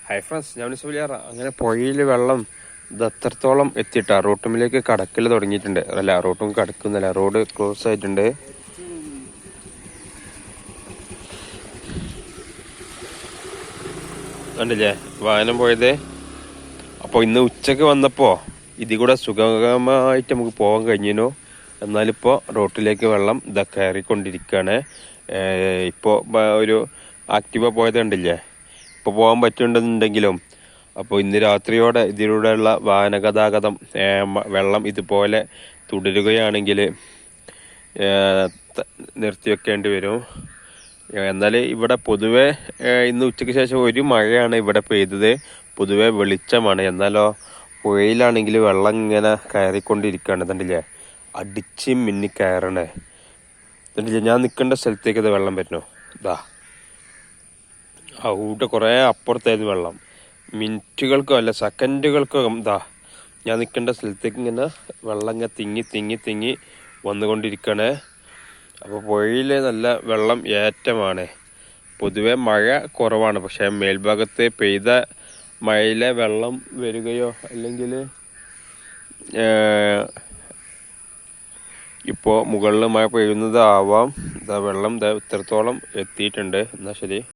Hi friends, ഞാൻ സുലിയാറ. അങ്ങനെ പുഴയിൽ വെള്ളം ഇത് അത്രത്തോളം എത്തിയിട്ടാ റോട്ടുമ്മിലേക്ക് കടക്കൽ തുടങ്ങിയിട്ടുണ്ട്. അല്ല, റോട്ടും കടക്കുന്നില്ല, റോഡ് ക്ലോസ് ആയിട്ടുണ്ട്. കണ്ടില്ലേ വാഹനം പോയത്. അപ്പോൾ ഇന്ന് ഉച്ചക്ക് വന്നപ്പോൾ ഇതിൽ കൂടെ സുഗമമായിട്ട് നമുക്ക് പോകാൻ കഴിഞ്ഞിനു. എന്നാലിപ്പോൾ റോട്ടിലേക്ക് വെള്ളം ഇതാ കയറിക്കൊണ്ടിരിക്കുകയാണ്. ഇപ്പോൾ ഒരു ആക്റ്റീവ പോയത് കണ്ടില്ലേ, ഇപ്പോൾ പോകാൻ പറ്റുന്നുണ്ടെങ്കിലും അപ്പോൾ ഇന്ന് രാത്രിയോടെ ഇതിലൂടെയുള്ള വാഹന ഗതാഗതം വെള്ളം ഇതുപോലെ തുടരുകയാണെങ്കിൽ നിർത്തിവെക്കേണ്ടി വരും. എന്നാൽ ഇവിടെ പൊതുവെ ഇന്ന് ഉച്ചയ്ക്ക് ശേഷം ഒരു മഴയാണ് ഇവിടെ പെയ്തത്. പൊതുവെ വെളിച്ചമാണ്. എന്നാലോ പുഴയിലാണെങ്കിൽ വെള്ളം ഇങ്ങനെ കയറിക്കൊണ്ടിരിക്കുകയാണ്. കണ്ടില്ലേ, അടിച്ച് മിന്നി കയറണേ. കണ്ടില്ലേ, ഞാൻ നിൽക്കേണ്ട സ്ഥലത്തേക്ക് ഇത് വെള്ളം വരുന്നു. ഇതാ അവിടെ കുറേ അപ്പുറത്തായിരുന്നു വെള്ളം. മിനിറ്റുകൾക്കോ അല്ല സെക്കൻഡുകൾക്കോ ഇതാ ഞാൻ നിൽക്കേണ്ട സ്ഥലത്തേക്ക് ഇങ്ങനെ വെള്ളം ഇങ്ങനെ തിങ്ങി തിങ്ങി തിങ്ങി വന്നുകൊണ്ടിരിക്കുകയാണ്. അപ്പോൾ പുഴയിൽ നല്ല വെള്ളം ഏറ്റമാണ്. പൊതുവെ മഴ കുറവാണ്, പക്ഷേ മേൽഭാഗത്ത് പെയ്ത മഴയിലെ വെള്ളം വരികയോ അല്ലെങ്കിൽ ഇപ്പോൾ മുകളിൽ മഴ പെയ്യുന്നതാവാം. ഇതാ വെള്ളം ഇത്രത്തോളം എത്തിയിട്ടുണ്ട്. എന്നാൽ ശരി.